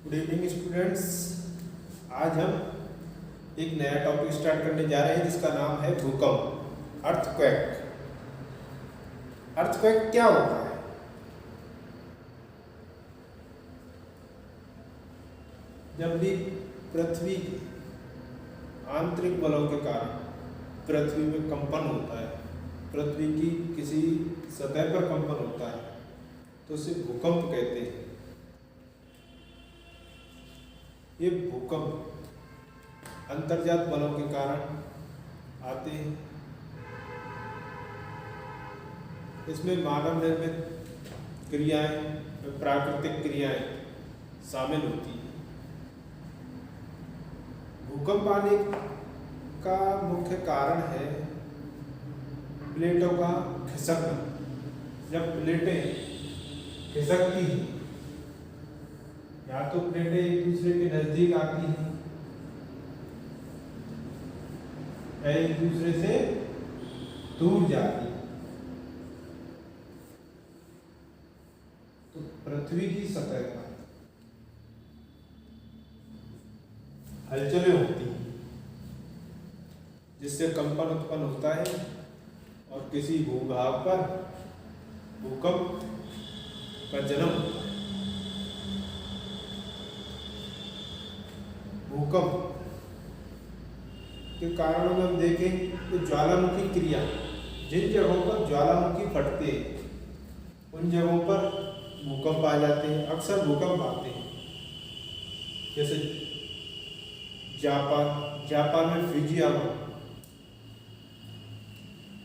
Good evening students. आज हम एक नया टॉपिक स्टार्ट करने जा रहे हैं जिसका नाम है भूकंप, अर्थक्वेक। अर्थक्वेक क्या होता है? जब भी पृथ्वी के आंतरिक बलों के कारण पृथ्वी में कंपन होता है, पृथ्वी की किसी सतह पर कंपन होता है, तो उसे भूकंप कहते हैं। ये भूकंप अंतर्जात बलों के कारण आते हैं। इसमें मानव निर्मित क्रियाएं, प्राकृतिक क्रियाएं शामिल होती हैं। भूकंप आने का मुख्य कारण है प्लेटों का खिसकना। जब प्लेटें खिसकती हैं, या तो प्लेटें एक दूसरे के नजदीक आती हैं या एक दूसरे से दूर जाती हैं, तो पृथ्वी की सतह पर हलचलें होती हैं, जिससे कंपन उत्पन्न होता है और किसी भूभाग पर भूकंप का जन्म होता है। भूकंप के कारणों में हम देखें तो ज्वालामुखी क्रिया, जिन जगहों पर ज्वालामुखी फटते उन जगहों पर भूकंप आ जाते हैं, अक्सर भूकंप आते हैं। जैसे जापान में फुजियामा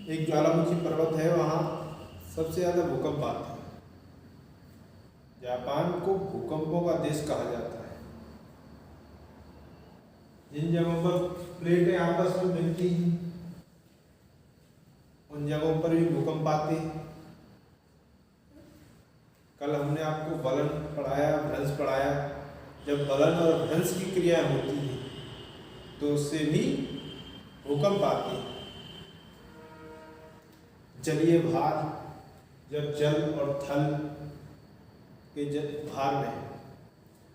एक ज्वालामुखी पर्वत है, वहाँ सबसे ज़्यादा भूकंप आते हैं। जापान को भूकंपों का देश कहा जाता है। जिन जगहों पर प्लेटें आपस में मिलती हैं उन जगहों पर भी भूकंप आते हैं। कल हमने आपको बलन पढ़ाया, भ्रंश पढ़ाया। जब बलन और भ्रंश की क्रिया होती है तो उससे भी भूकंप आते हैं। जलीय भार, जब जल और थल के भार में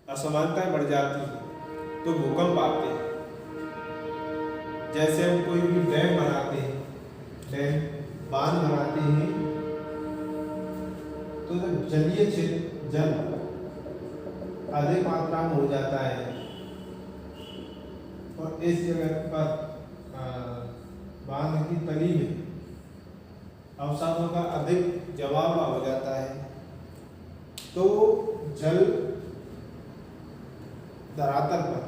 असमानताएं बढ़ जाती हैं तो भूकंप आते हैं। जैसे हम कोई भी डैम बनाते हैं, डैम बांध बनाते हैं, तो जब जलीय जल अधिक मात्रा में हो जाता है और इस जगह पर बांध की तली में अवसादों का अधिक जमाव हो जाता है, तो जल धरातल पर,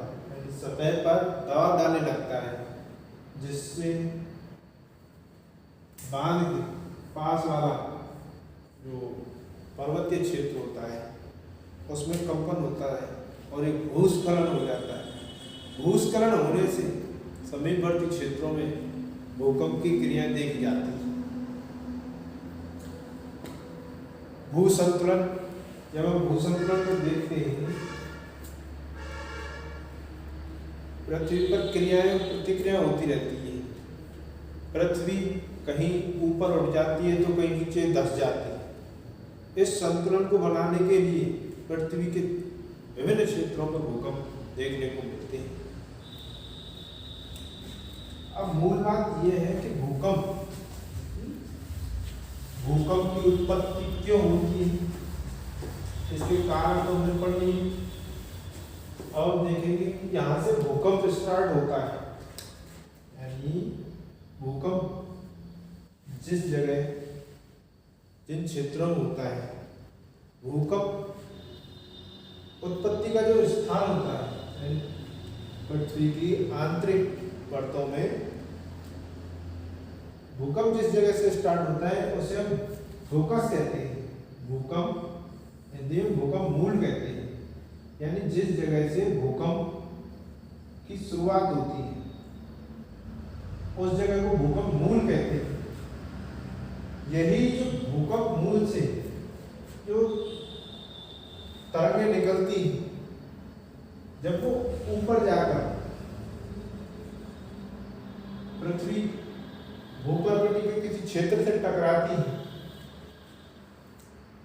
सतह पर दबाव डालने लगता है, जिससे बांध के पास वाला जो पर्वतीय क्षेत्र होता है उसमें कंपन होता है और एक भूस्खलन हो जाता है। भूस्खलन होने से समीपवर्ती क्षेत्रों में भूकंप की क्रियाएं देखी जाती हैं। भूसंतुलन, जब हम भूसंतुलन को देखते हैं, पृथ्वी पर क्रियाएं प्रतिक्रिया होती रहती है। पृथ्वी कहीं ऊपर उठ जाती है तो कहीं नीचे धंस जाती है। इस संतुलन को बनाने के लिए पृथ्वी के विभिन्न क्षेत्रों में भूकंप देखने को मिलते हैं। अब मूल बात यह है कि भूकंप की उत्पत्ति क्यों होती है, इसके कारण तो हमें पढ़नी है। अब देखेंगे कि यहाँ से भूकंप स्टार्ट होता है, यानी भूकंप जिस जगह, जिन क्षेत्रों में होता है, भूकंप उत्पत्ति का जो स्थान होता है पृथ्वी की आंतरिक परतों में, भूकंप जिस जगह से स्टार्ट होता है उसे हम फोकस कहते हैं। भूकंप हिंदी में भूकंप मूल कहते हैं, यानी जिस जगह से भूकंप की शुरुआत होती है उस जगह को भूकंप मूल कहते हैं। यही जो भूकंप मूल से जो तरंगें निकलती हैं, जब वो ऊपर जाकर पृथ्वी भूपर्वती के किसी क्षेत्र से टकराती है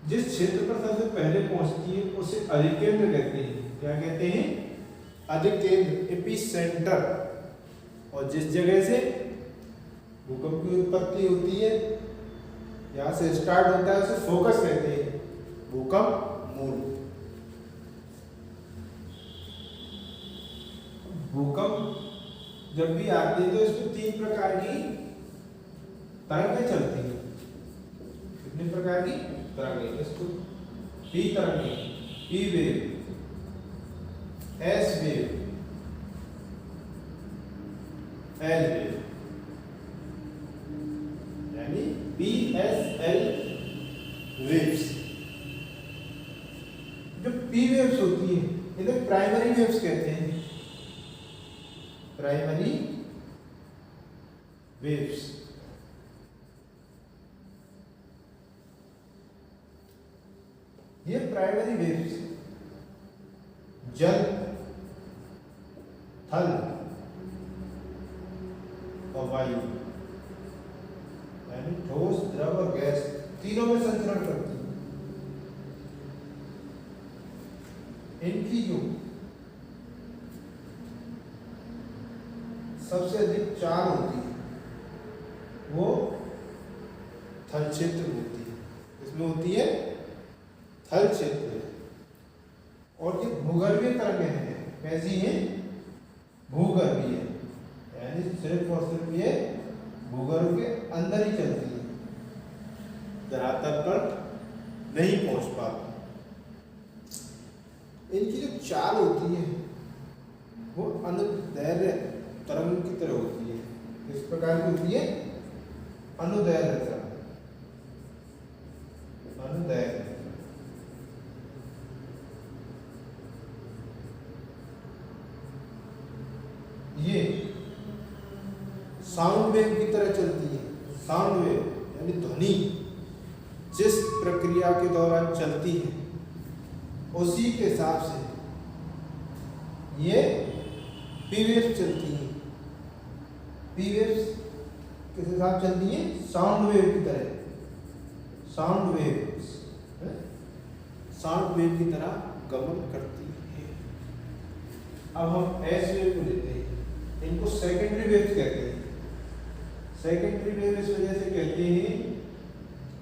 जिस क्षेत्र पर सबसे पहले पहुंचती है उसे अधिकेंद्र कहते हैं। क्या कहते हैं? अधिकेंद्र, एपी सेंटर। और जिस जगह से भूकंप की उत्पत्ति होती है, यहाँ से स्टार्ट होता है, उसे फोकस कहते हैं, भूकंप मूल। भूकंप जब भी आती है तो इसमें 3 प्रकार की तरंगें चलती हैं। कितने प्रकार की तरंगें? इसको पी तरंगें, P wave, S wave, L wave, यानी पी एस एल वेव्स। जो पी वेव्स होती है इन्हें प्राइमरी वेव्स कहते हैं। Primary waves. ये प्राइमरी वेव्स जल, थल और वायु, यानी ठोस, द्रव और गैस, तीनों में संचरण करती है। इनकी जो सबसे अधिक चाल होती है वो थल क्षेत्र में होती है। इसमें होती है थल क्षेत्र। और ये भूगर्भीय तरंगें हैं। कैसी हैं? भूगर्भीय, यानी सिर्फ और सिर्फ ये भूगर्भ के अंदर ही चलती है, धरातल पर नहीं पहुंच पाती। इनकी जो चाल होती है वो अनुदैर्घ्य तरंग की तरह होती है। इस प्रकार की होती है अनुदैर्घ्य तरंग। अनुदैर्घ्य ये साउंड वेव की तरह चलती है। साउंड वेव यानी ध्वनि जिस प्रक्रिया के दौरान चलती है उसी के हिसाब से ये पी वेव्स चलती है। पी वेव्स किस हिसाब चलती है? साउंड वेव की तरह। साउंड वेव्स साउंड वेव की तरह गमन करती है। अब हम एस वेव को लेते हैं। इनको सेकेंडरी वेव्स कहते हैं। सेकेंडरी वेव इस वजह से कहते हैं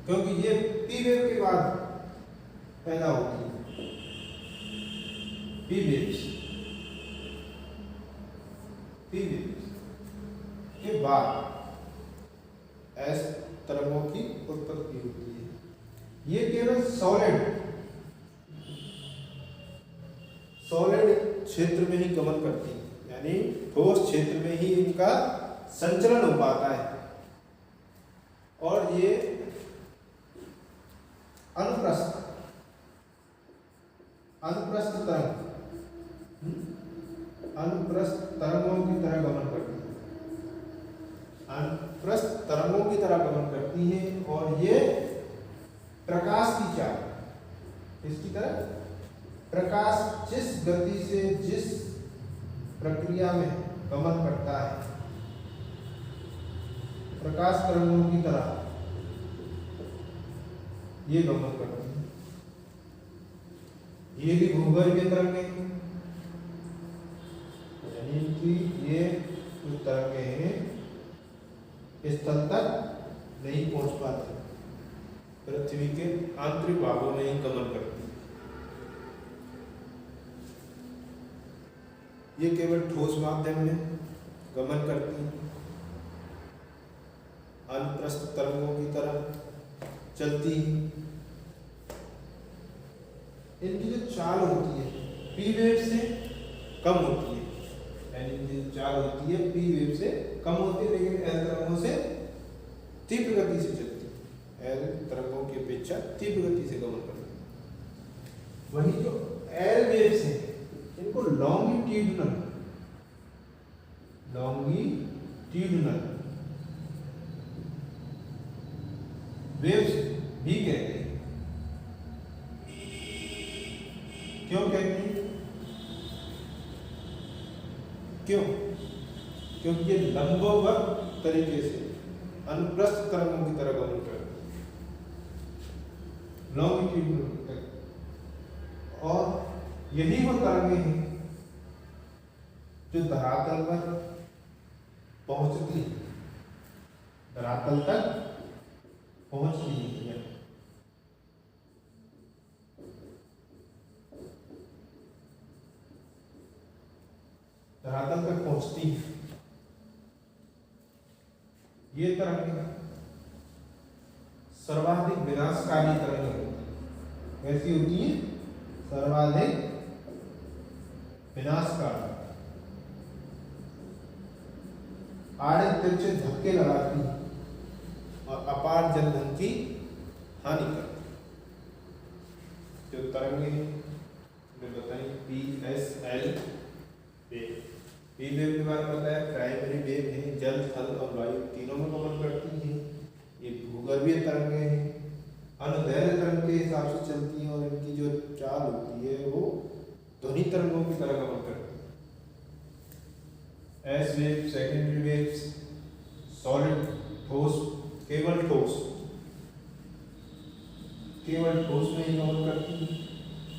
क्योंकि ये पी वेव के बाद पैदा होती है। पी वेव्स के बाद एस तरंगों की उत्पत्ति होती है। ये केवल सॉलिड क्षेत्र में ही गमन करती है, यानी ठोस क्षेत्र में ही इनका संचलन हो पाता है। और ये अनुप्रस्थ तरंगों की तरह गमन करती है। अनुप्रस्थ तरंगों की तरह गमन करती है। और ये प्रकाश की चाल, इसकी तरह प्रकाश जिस गति से जिस प्रक्रिया में गमन करता है, प्रकाश तरंगों की तरह ये गमन करती है। ये भी भूगर्भीय तरंगें, यानी कि ये जो तरंगें हैं स्थल तक नहीं पहुंच पाती, पृथ्वी के आंतरिक भागों में ही गमन करती है। ये केवल ठोस माध्यम में गमन करती है, अनुप्रस्थ तरंगों की तरह चलती है। इनकी जो चाल होती है पी वेव से कम होती है, यानी इनकी जो चाल होती है पी वेव से कम होती है, लेकिन एल तरंगों से तीव्र गति से चलती है। एल तरंगों की अपेक्षा तीव्र गति से गमन करती है। वही जो एल वेव्स हैं इनको लॉन्गिट्यूडिनल वेव्स भी कहते हैं। क्यों कहते हैं? क्यों? क्योंकि ये लंबवत तरीके से अनुप्रस्थ तरंगों की तरह गमन करते हैं। लॉन्गिट्यूडिनल तक। और यही वो तरंगे हैं जो धरातल पर पहुंचती है, धरातल तक पहुंचती है। धरातल तक पहुंचती है ये तरंगे सर्वाधिक विनाशकारी तरंगे होती है। कैसी होती है? सर्वाधिक विनाशकारी, आड़े तिरछे धक्के लगाती है और अपार जनधन की हानि करती है। जो तरंगे बताई PSL वेव, पी वेव के बारे में बताया, प्राइमरी वेव है, जल थल और वायु तीनों में गमन करती है। ये भूगर्भीय तरंगे हैं, अनुदैर्घ्य तरंग के हिसाब से चलती हैं और इनकी जो चाल होती है वो ध्वनि तरंगों की तरह गमन करती है। S wave, secondary waves, solid, ठोस, केवल ठोस में ही गमन करती है।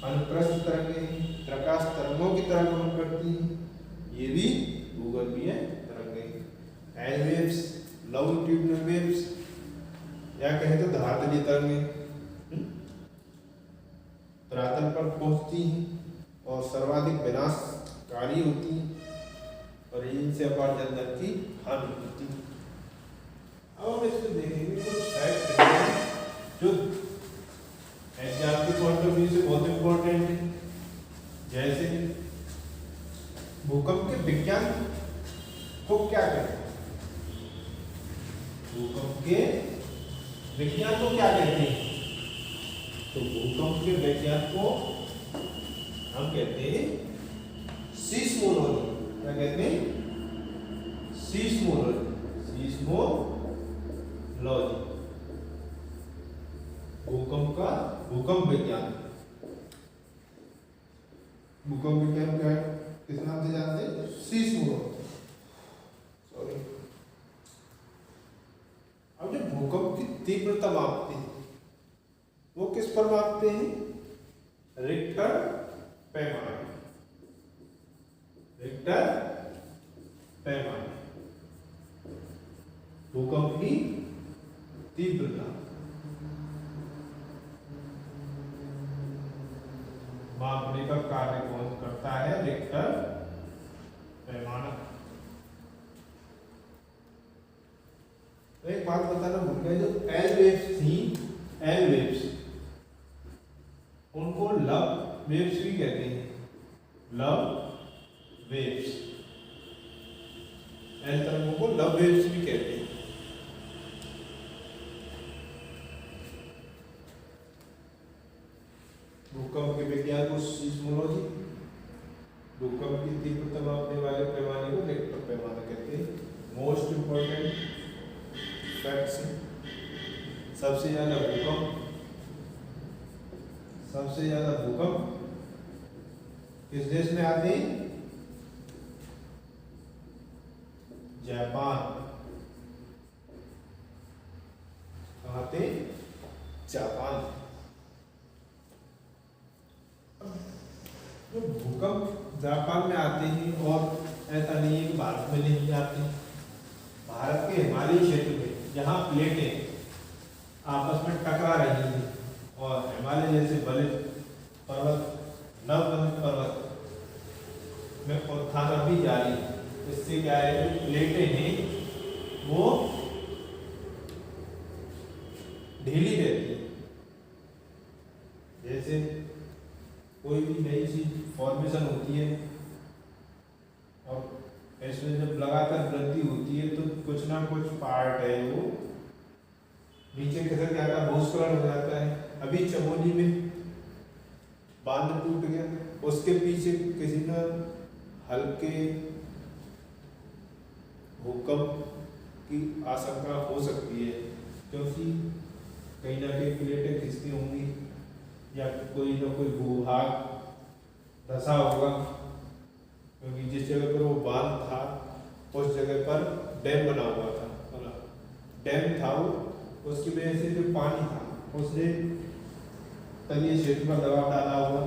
अनुप्रस्थ तरंगे प्रकाश तरंगों की तरह गमन करती है, ये भी भूगर्भीय तरंगे। एल वेव्स, लॉन्गिट्यूडिनल वेव्स या कहें तो धरातलीय तरंगे धरातल पर पहुंचती हैं और सर्वाधिक विनाशकारी होती हैं और इनसे अपार जनधन की हानि होती है। अब हम इसमें देखेंगे कुछ फैक्ट जो एग्जाम के पॉइंट ऑफ व्यू से बहुत इंपॉर्टेंट है। जैसे भूकंप के विज्ञान को क्या कहते हैं? भूकंप के विज्ञान को क्या कहते हैं? तो भूकंप के विज्ञान को हम कहते हैं सीस्मोलॉजी। क्या कहते हैं? सीस्मोलॉजी। भूकंप विज्ञान। भूकंप विज्ञान क्या है? किस नाम से जानते हैं? सीस्मोलॉजी। सॉरी। अब जब भूकंप की तीव्रता मापते हैं वो किस पर मापते हैं? रिक्टर पैमाने। रिक्टर पैमाने भूकंप की तीव्रता मापने का कार्य कौन करता है? रिक्टर पैमाना। तो एक बात बताना भूल गया, जो एल वेव्स थी, एल वेव्स उनको लव वेव्स भी कहते हैं। लव वेव्स, एल तरंगों को लव वेव्स भी कहते हैं। भूकंप के विज्ञान को सीस्मोलॉजी, भूकंप की तीव्रता मापने वाले पैमाने को रिक्टर पैमाना कहते हैं। मोस्ट इंपॉर्टेंट फैक्ट्स, सबसे ज्यादा भूकंप किस देश में आते हैं? जापान। आते जापान। जो भूकंप जापान में आते हैं और ऐसा नहीं है कि भारत में नहीं आते। भारत के हिमालयी क्षेत्र में जहाँ प्लेटें आपस में टकरा रही हैं और हिमालय जैसे बड़े पर्वत, नवबंधित पर्वत में उत्थान अभी जारी है। इससे क्या है, जो प्लेटें हैं वो ढीली रहती है। जैसे कोई भी नई चीज फॉर्मेशन होती है और इसमें जब लगातार वृद्धि होती है तो कुछ ना कुछ पार्ट है वो नीचे खिसक जाता है, भूस्खलन हो जाता है। अभी चमोली में बांध टूट गया, उसके पीछे किसी ने हल्के भूकंप की आशंका हो सकती है, क्योंकि कहीं ना कहीं प्लेटें खिसकी होंगी या कोई ना कोई भूभाग धसा होगा, क्योंकि जिस जगह पर वो बांध था उस जगह पर डैम बना हुआ था। डैम था वो, उसकी वजह से जो पानी था उसने तलीय क्षेत्र पर दबाव डाला होगा,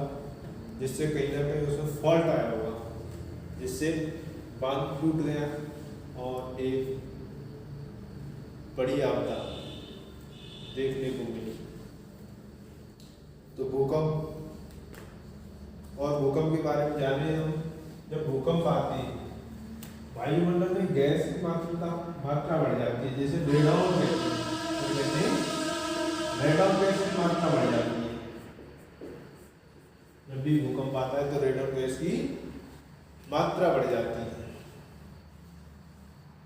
जिससे कहीं ना कहीं उसमें फॉल्ट आया होगा, जिससे बांध टूट गया और एक बड़ी आपदा देखने को मिली। तो भूकंप और भूकंप के बारे में जाने हम, जब भूकंप आते हैं वायुमंडल में गैस की मात्रा बढ़ जाती है, जैसे ग्रीनहाउस गैस की मात्रा बढ़ जाती है। जब भी भूकंप आता है तो रेडॉन गैस की मात्रा बढ़ जाती है।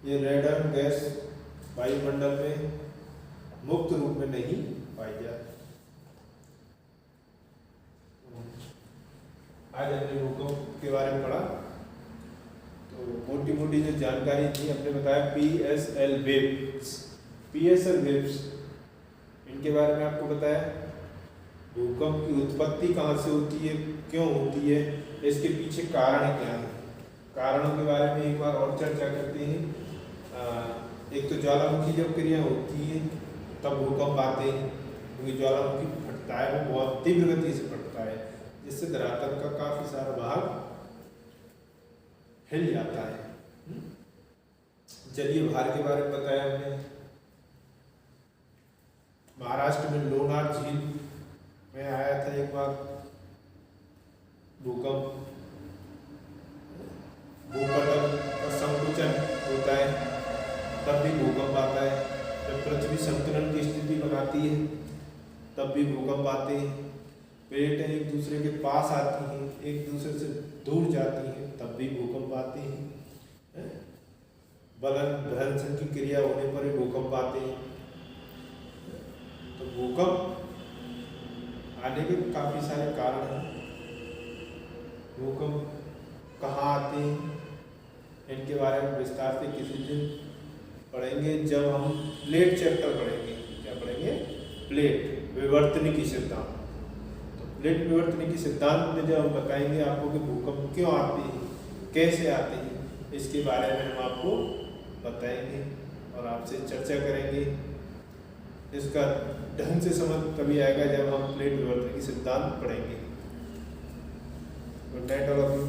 ये रेडॉन गैस वायुमंडल में मुक्त रूप में नहीं पाई जाती। आज हमने भूकंप के बारे में पढ़ा, तो मोटी मोटी जो जानकारी थी हमने बताया PSL वेव्स, PSL वेव्स इनके बारे में आपको बताया। भूकंप की उत्पत्ति कहाँ से होती है, क्यों होती है, इसके पीछे कारण क्या है, कारणों के बारे में एक बार और चर्चा करते हैं। एक तो ज्वालामुखी जब क्रिया होती है तब भूकंप आते हैं, क्योंकि ज्वालामुखी फटता है, वो बहुत तीव्र गति से फटता है, जिससे धरातल का काफी सारा भाग हिल जाता है। जलीय भार के बारे में बताया हमने। महाराष्ट्र में लोनार झील में आया था एक बार भूकंप, भूपटल का संकुचन होता है तब भी भूकंप आता है। जब पृथ्वी संतुलन की स्थिति बनाती है तब भी भूकंप आते हैं। प्लेटें एक दूसरे के पास आती हैं, एक दूसरे से दूर जाती हैं, तब भी भूकंप आते हैं। बलन भ्रंशन की क्रिया होने पर भी भूकंप आते हैं। तो भूकंप आने के काफी सारे कारण हैं। भूकंप कहाँ आते हैं इनके बारे में विस्तार से किसी दिन पढ़ेंगे, जब हम प्लेट चैप्टर पढ़ेंगे। क्या पढ़ेंगे? प्लेट विवर्तनिकी सिद्धांत। तो प्लेट विवर्तनिकी सिद्धांत में जब हम बताएंगे आपको कि भूकंप क्यों आते हैं, कैसे आते हैं, इसके बारे में हम आपको बताएंगे और आपसे चर्चा करेंगे। इसका ढंग से समझ तभी आएगा जब हम प्लेट विवर्तनिकी सिद्धांत पढ़ेंगे। Good night all of you.